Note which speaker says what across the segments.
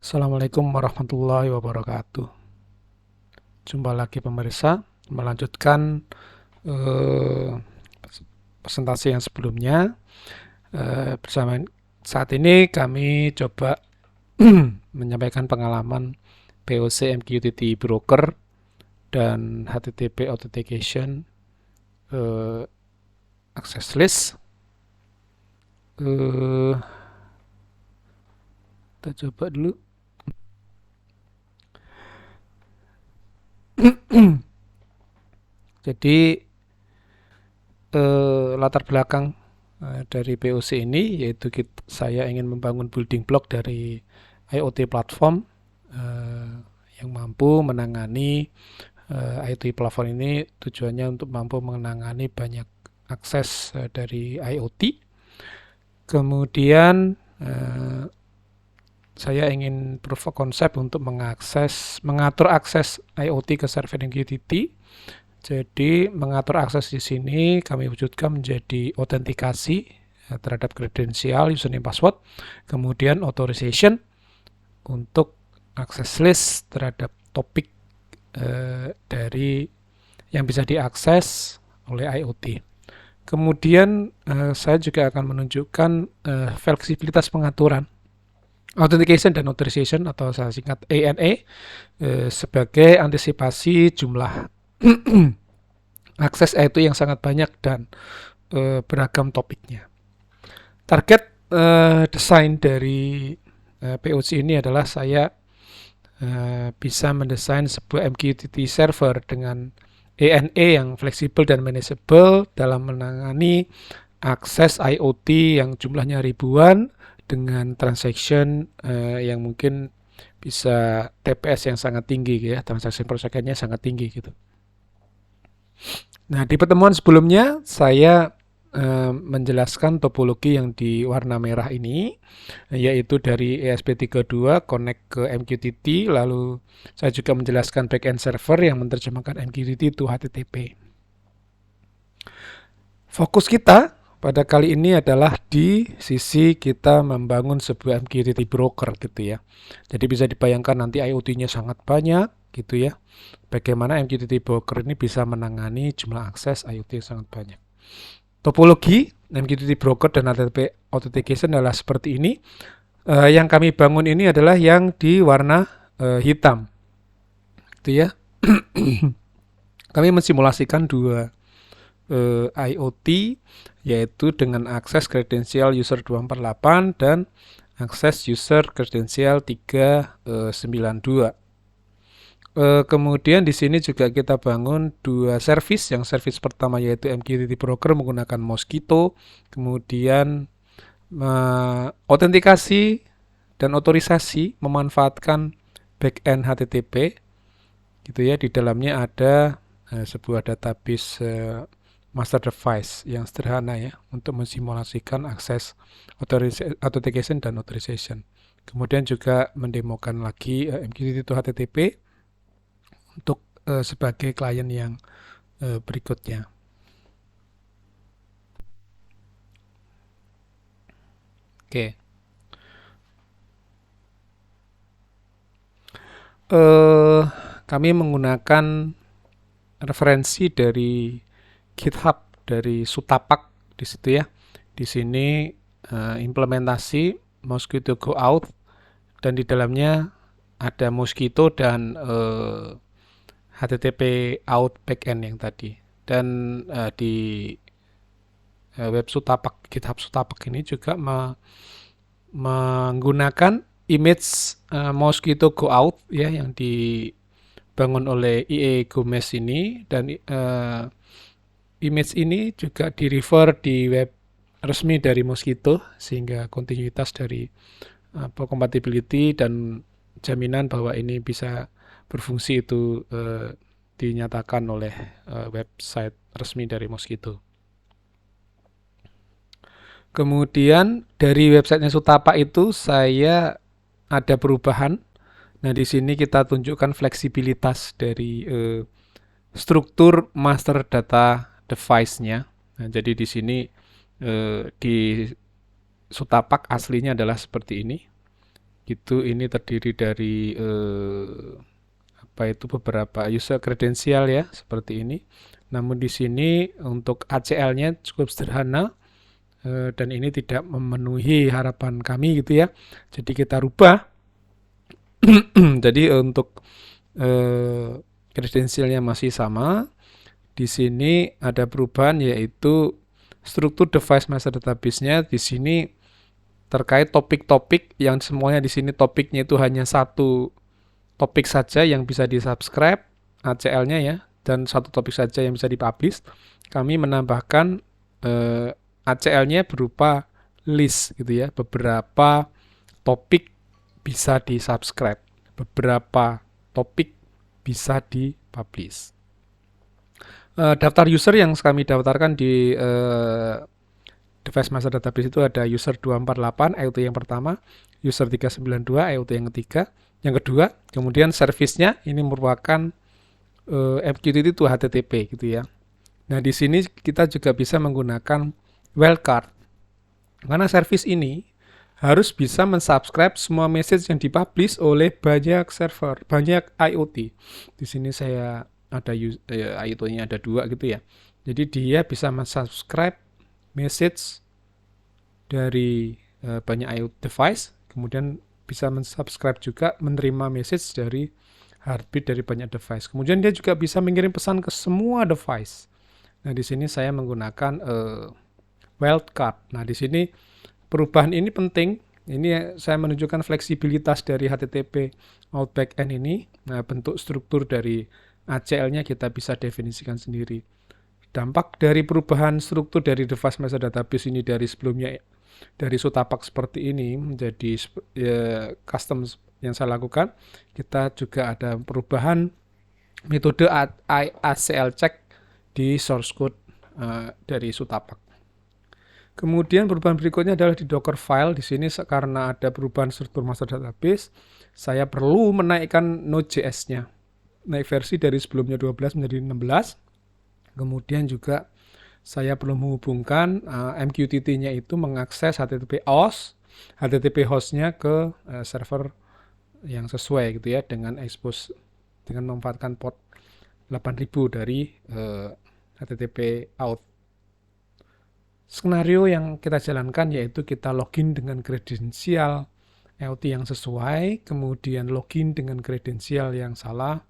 Speaker 1: Assalamualaikum warahmatullahi wabarakatuh. Jumpa lagi pemirsa, melanjutkan eh, presentasi yang sebelumnya. Bersama saat ini kami coba menyampaikan pengalaman POC MQTT Broker dan HTTP Authentication Access List. Eh, kita coba dulu. Jadi latar belakang dari POC ini yaitu saya ingin membangun building block dari IoT platform eh, yang mampu menangani IoT platform ini tujuannya untuk mampu menangani banyak akses dari IoT. Kemudian saya ingin proof of concept untuk mengatur akses IoT ke server MQTT. Jadi mengatur akses di sini kami wujudkan menjadi autentikasi terhadap kredensial, username, password, kemudian authorization untuk akses list terhadap topik dari yang bisa diakses oleh IoT. Kemudian saya juga akan menunjukkan fleksibilitas pengaturan authentication dan authorization atau saya singkat ANA sebagai antisipasi jumlah akses itu yang sangat banyak dan beragam topiknya. Target desain dari POC ini adalah saya bisa mendesain sebuah MQTT server dengan ANA yang fleksibel dan manageable dalam menangani akses IoT yang jumlahnya ribuan dengan transaction yang mungkin bisa TPS yang sangat tinggi ya, transaksi per secondnya sangat tinggi gitu. Nah, di pertemuan sebelumnya saya menjelaskan topologi yang di warna merah ini, yaitu dari ESP32 connect ke MQTT, lalu saya juga menjelaskan backend server yang menerjemahkan MQTT to HTTP. Fokus kita pada kali ini adalah di sisi kita membangun sebuah MQTT broker gitu ya. Jadi bisa dibayangkan nanti IoT-nya sangat banyak gitu ya. Bagaimana MQTT broker ini bisa menangani jumlah akses IoT yang sangat banyak. Topologi MQTT broker dan HTTP authentication adalah seperti ini. Yang kami bangun ini adalah yang di warna hitam. Gitu ya. Kami mensimulasikan dua IoT yaitu dengan akses kredensial user 248 dan akses user kredensial 392. Kemudian di sini juga kita bangun dua service. Yang service pertama yaitu MQTT Broker menggunakan Mosquito, kemudian autentikasi dan otorisasi memanfaatkan backend HTTP, gitu ya. Di dalamnya ada sebuah database master device yang sederhana ya untuk mensimulasikan akses authentication dan authorization. Kemudian juga mendemokan lagi MQTT to HTTP untuk sebagai klien yang berikutnya. Oke. Kami menggunakan referensi dari GitHub dari Sutapak di situ ya. Di sini implementasi Mosquito Go Out dan di dalamnya ada Mosquito dan HTTP out backend yang tadi. Dan di web Sutapak, GitHub Sutapak ini juga menggunakan image Mosquito Go Out ya yang dibangun oleh IE Gomez ini, dan image ini juga di refer di web resmi dari Mosquito sehingga kontinuitas dari compatibility dan jaminan bahwa ini bisa berfungsi itu dinyatakan oleh website resmi dari Mosquito. Kemudian dari websitenya Sutapa itu saya ada perubahan. Nah, di sini kita tunjukkan fleksibilitas dari struktur master data device-nya. Nah, jadi di sini di Sutapak aslinya adalah seperti ini. Gitu, ini terdiri dari apa itu beberapa user kredensial ya, seperti ini. Namun di sini untuk ACL-nya cukup sederhana, dan ini tidak memenuhi harapan kami gitu ya. Jadi kita rubah. Jadi untuk kredensialnya masih sama. Di sini ada perubahan yaitu struktur device master database-nya di sini terkait topik-topik yang semuanya di sini topiknya itu hanya satu topik saja yang bisa di-subscribe ACL-nya ya, dan satu topik saja yang bisa dipublish. Kami menambahkan ACL-nya berupa list gitu ya, beberapa topik bisa di-subscribe, beberapa topik bisa dipublish. Daftar user yang kami daftarkan di device master database itu ada user 248 IoT yang pertama, user 392 IoT yang ketiga, yang kedua, kemudian service-nya ini merupakan MQTT to HTTP gitu ya. Nah, di sini kita juga bisa menggunakan wildcard. Karena service ini harus bisa mensubscribe semua message yang dipublish oleh banyak server, banyak IoT. Di sini saya ada IoT-nya ada 2 gitu ya. Jadi dia bisa mensubscribe message dari banyak IoT device, kemudian bisa mensubscribe juga menerima message dari heartbeat dari banyak device. Kemudian dia juga bisa mengirim pesan ke semua device. Nah, di sini saya menggunakan wildcard. Nah, di sini perubahan ini penting. Ini saya menunjukkan fleksibilitas dari HTTP out backend ini. Nah, bentuk struktur dari ACL-nya kita bisa definisikan sendiri. Dampak dari perubahan struktur dari device master database ini dari sebelumnya dari Sutapak seperti ini menjadi custom yang saya lakukan, kita juga ada perubahan metode ACL check di source code dari Sutapak. Kemudian perubahan berikutnya adalah di Docker file. Di sini karena ada perubahan struktur master database, saya perlu menaikkan Node.js-nya. Naik versi dari sebelumnya 12 menjadi 16. Kemudian juga saya perlu menghubungkan MQTT-nya itu mengakses HTTP host-nya ke server yang sesuai gitu ya, dengan expose dengan memanfaatkan port 8000 dari HTTP out. Skenario yang kita jalankan yaitu kita login dengan kredensial IoT yang sesuai, kemudian login dengan kredensial yang salah,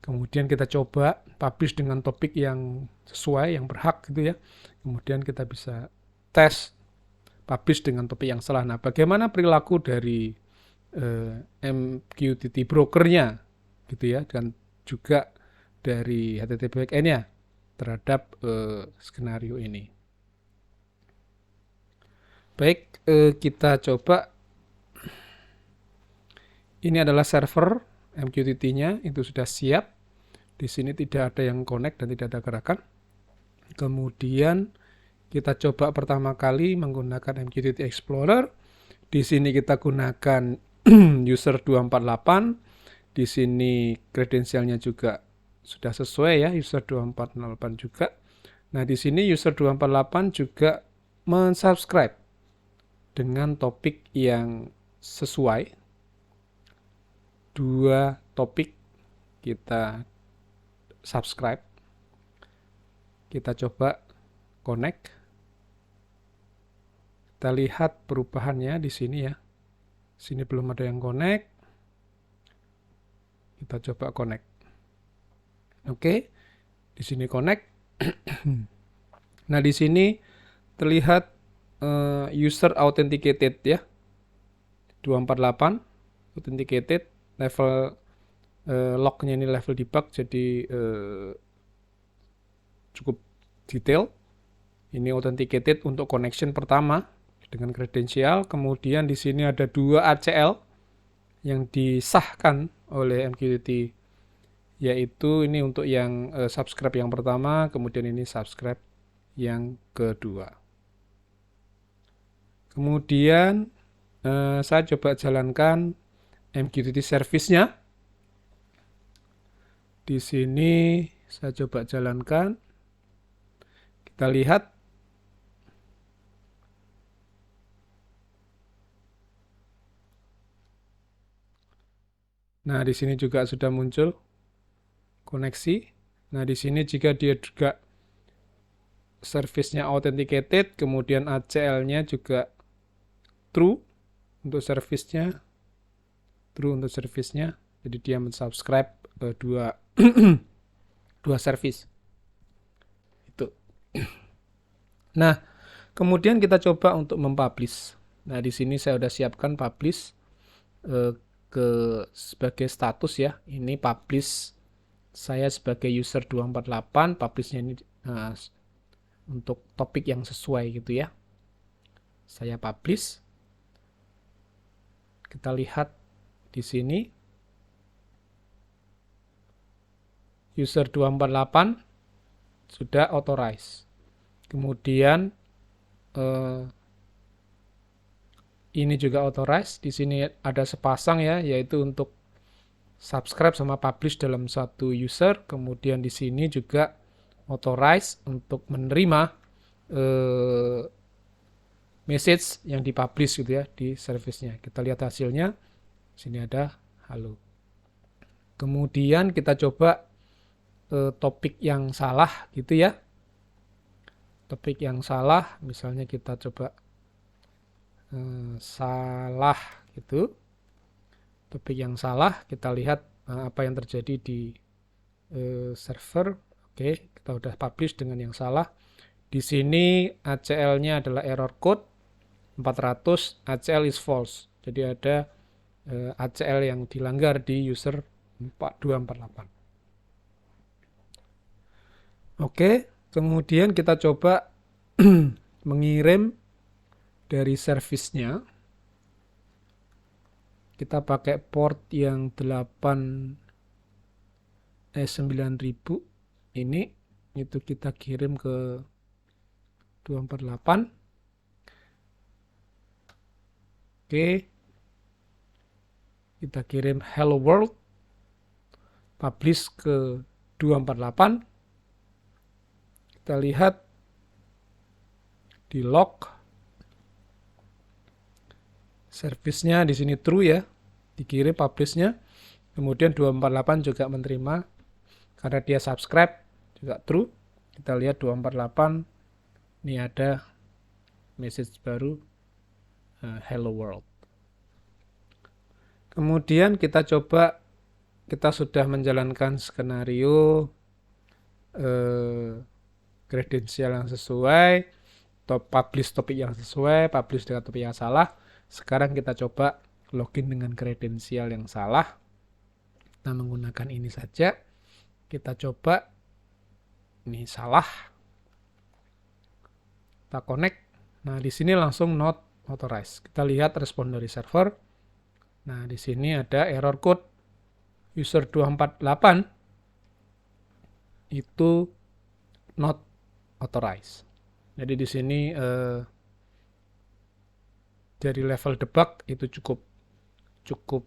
Speaker 1: kemudian kita coba publish dengan topik yang sesuai, yang berhak gitu ya. Kemudian kita bisa tes publish dengan topik yang salah. Nah, bagaimana perilaku dari MQTT brokernya gitu ya, dan juga dari HTTP backend-nya terhadap skenario ini. Baik, kita coba. Ini adalah server MQTT-nya, itu sudah siap. Di sini tidak ada yang connect dan tidak ada gerakan. Kemudian kita coba pertama kali menggunakan MQTT Explorer. Di sini kita gunakan user 248. Di sini kredensialnya juga sudah sesuai ya, user 2408 juga. Nah, di sini user 248 juga mensubscribe dengan topik yang sesuai. 2 topik kita subscribe. Kita coba connect. Kita lihat perubahannya di sini ya. Sini belum ada yang connect. Kita coba connect. Oke. Di sini connect. Nah, di sini terlihat user authenticated ya. 248 authenticated, level lognya ini level debug, jadi cukup detail. Ini authenticated untuk connection pertama dengan kredensial. Kemudian di sini ada 2 ACL yang disahkan oleh MQTT, yaitu ini untuk yang subscribe yang pertama, kemudian ini subscribe yang kedua. Kemudian saya coba jalankan MQTT service-nya. Di sini saya coba jalankan. Kita lihat. Nah, di sini juga sudah muncul koneksi. Nah, di sini jika dia juga service-nya authenticated, kemudian ACL-nya juga true untuk service-nya, jadi dia mensubscribe dua dua service itu. Nah, kemudian kita coba untuk mempublish. Nah, di sini saya sudah siapkan publish ke sebagai status ya. Ini publish saya sebagai user 248, publishnya ini untuk topik yang sesuai gitu ya. Saya publish. Kita lihat di sini user 248 sudah authorize. Kemudian ini juga authorize. Di sini ada sepasang ya, yaitu untuk subscribe sama publish dalam satu user. Kemudian di sini juga authorize untuk menerima message yang dipublish gitu ya di service-nya. Kita lihat hasilnya. Sini ada halo. Kemudian kita coba topik yang salah gitu ya. Topik yang salah, misalnya kita coba salah gitu. Topik yang salah, kita lihat apa yang terjadi di server. Oke, kita udah publish dengan yang salah. Di sini ACL-nya adalah error code 400, ACL is false. Jadi ada ACL yang dilanggar di user 4248. Oke, kemudian kita coba mengirim dari service-nya. Kita pakai port yang 9000 ini, itu kita kirim ke 248. Oke, kita kirim hello world, publish ke 248. Kita lihat di log service-nya di sini true ya, dikirim publish-nya. Kemudian 248 juga menerima karena dia subscribe juga true. Kita lihat 248 ini ada message baru hello world. Kemudian kita coba, kita sudah menjalankan skenario kredensial yang sesuai, publish topik yang sesuai, publish dengan topik yang salah. Sekarang kita coba login dengan kredensial yang salah. Kita menggunakan ini saja. Kita coba, ini salah. Kita connect. Nah, di sini langsung not authorized. Kita lihat respon dari server. Nah, di sini ada error code user 248 itu not authorized. Jadi di sini dari level debug itu cukup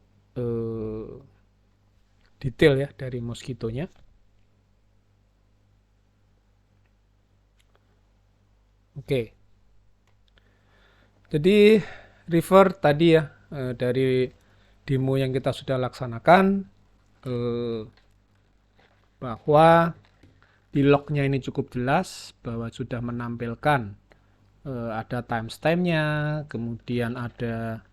Speaker 1: detail ya dari Mosquito-nya. Oke. Jadi refer tadi ya dari demo yang kita sudah laksanakan bahwa di lognya ini cukup jelas bahwa sudah menampilkan ada timestamp-nya, kemudian ada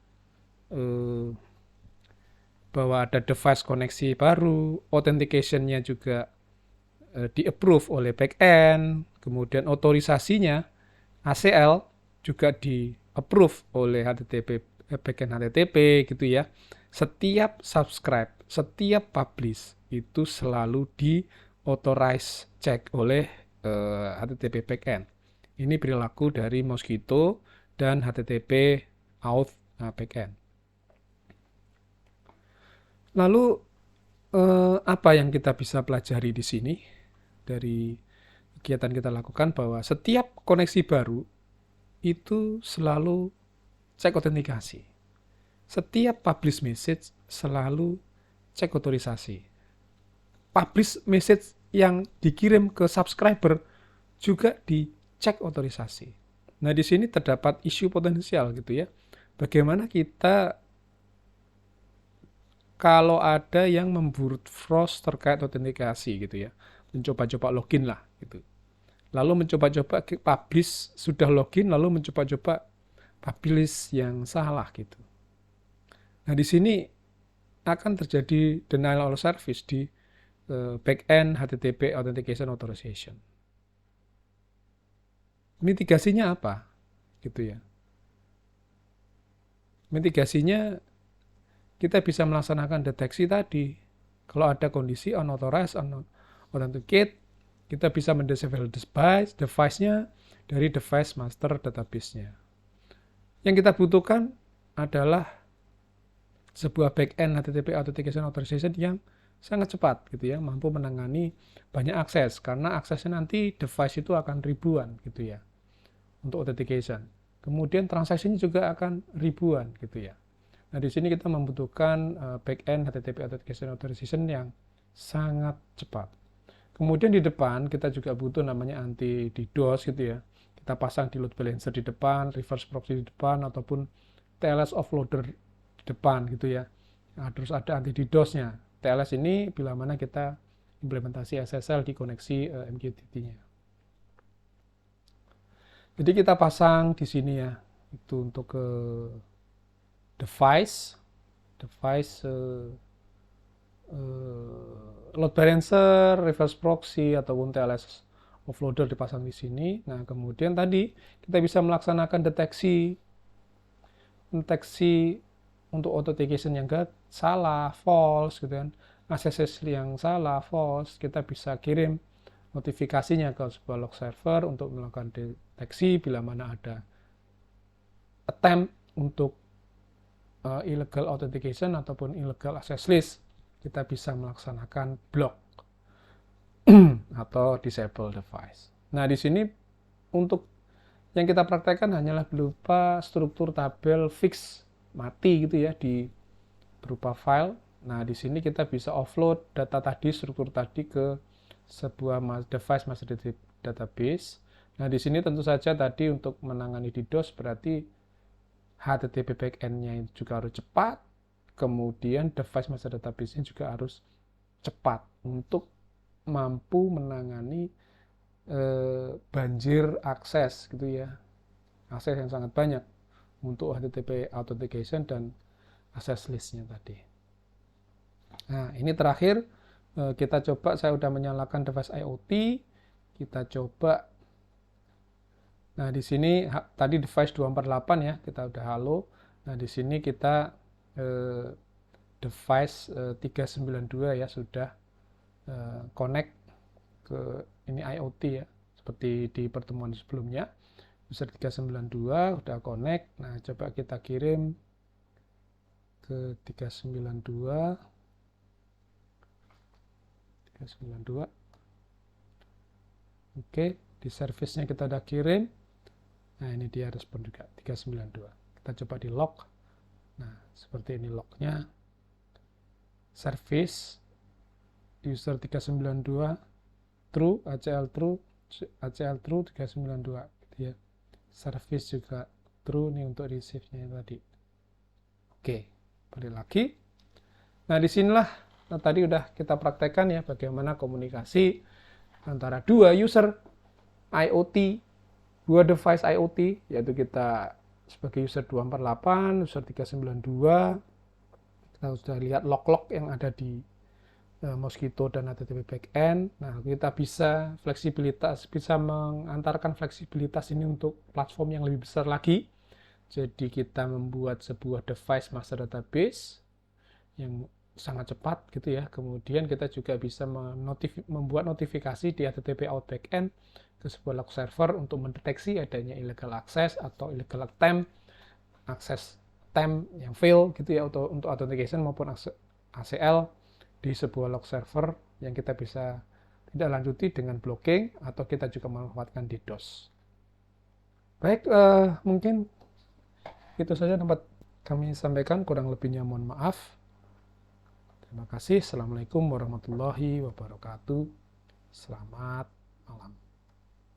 Speaker 1: bahwa ada device koneksi baru, authentication-nya juga di-approve oleh backend, kemudian otorisasinya ACL juga di-approve oleh HTTP backend HTTP gitu ya. Setiap subscribe, setiap publish itu selalu di-authorize check oleh HTTP backend. Ini perilaku dari Mosquito dan HTTP auth backend. Lalu apa yang kita bisa pelajari di sini dari kegiatan kita lakukan, bahwa setiap koneksi baru itu selalu cek autentikasi. Setiap publish message selalu cek otorisasi. Publish message yang dikirim ke subscriber juga dicek otorisasi. Nah, di sini terdapat isu potensial gitu ya. Bagaimana kita kalau ada yang membrute-force terkait autentikasi gitu ya, mencoba-coba login lah gitu. Lalu mencoba-coba publish sudah login, lalu mencoba-coba publish yang salah gitu. Nah di sini akan terjadi denial of service di backend HTTP Authentication Authorization. Mitigasinya apa? Gitu ya. Mitigasinya kita bisa melaksanakan deteksi tadi. Kalau ada kondisi unauthorized, unauthenticate, kita bisa mendisable device-nya dari device master database-nya. Yang kita butuhkan adalah sebuah backend HTTP Authentication Authorization yang sangat cepat gitu ya, mampu menangani banyak akses karena aksesnya nanti device itu akan ribuan gitu ya untuk authentication. Kemudian transaksinya juga akan ribuan gitu ya. Nah, di sini kita membutuhkan backend HTTP Authentication Authorization yang sangat cepat. Kemudian di depan kita juga butuh namanya anti DDoS gitu ya. Kita pasang di load balancer di depan, reverse proxy di depan, ataupun TLS offloader di depan gitu ya. Nah, terus ada anti DDoS-nya. TLS ini bila mana kita implementasi SSL di koneksi MQTT-nya. Jadi kita pasang di sini ya, itu untuk ke device load balancer, reverse proxy ataupun TLS offloader dipasang di sini. Nah, kemudian tadi kita bisa melaksanakan deteksi untuk authentication yang salah, false gitu kan. Akses yang salah, false, kita bisa kirim notifikasinya ke sebuah log server untuk melakukan deteksi bila mana ada attempt untuk illegal authentication ataupun illegal access list, kita bisa melaksanakan block atau disable device. Nah, di sini untuk yang kita praktekkan hanyalah berupa struktur tabel fix mati gitu ya di berupa file. Nah, di sini kita bisa offload data tadi, struktur tadi ke sebuah device master database. Nah, di sini tentu saja tadi untuk menangani DDoS berarti HTTP backend-nya juga harus cepat, kemudian device master database-nya juga harus cepat untuk mampu menangani banjir akses gitu ya, akses yang sangat banyak untuk HTTP authentication dan access list-nya tadi. Nah, ini terakhir kita coba, saya udah menyalakan device IoT, kita coba. Nah, di sini tadi device 248 ya, kita udah halo. Nah, di sini kita device 392 ya sudah connect ke ini IoT ya, seperti di pertemuan sebelumnya. User 392 udah connect. Nah, coba kita kirim ke 392. Oke, di service-nya kita udah kirim. Nah, ini dia respon juga 392. Kita coba di log. Nah, seperti ini lognya. Service user 392 true, ACL true 392 gitu ya. Service juga true nih untuk receive-nya tadi. Oke, balik lagi. Nah, disinilah tadi udah kita praktekkan ya bagaimana komunikasi antara dua user IoT, dua device IoT, yaitu kita sebagai user 248, user 392, kita sudah lihat log-log yang ada di Mosquito dan HTTP backend. Nah, kita bisa bisa mengantarkan fleksibilitas ini untuk platform yang lebih besar lagi. Jadi kita membuat sebuah device master database yang sangat cepat gitu ya. Kemudian kita juga bisa membuat notifikasi di HTTP out backend ke sebuah log server untuk mendeteksi adanya illegal access atau illegal attempt, akses attempt yang fail gitu ya untuk authentication maupun ACL di sebuah log server yang kita bisa tidak lanjuti dengan blocking atau kita juga memanfaatkan DDoS. Baik, mungkin itu saja dapat kami sampaikan, kurang lebihnya mohon maaf. Terima kasih. Assalamualaikum warahmatullahi wabarakatuh. Selamat malam.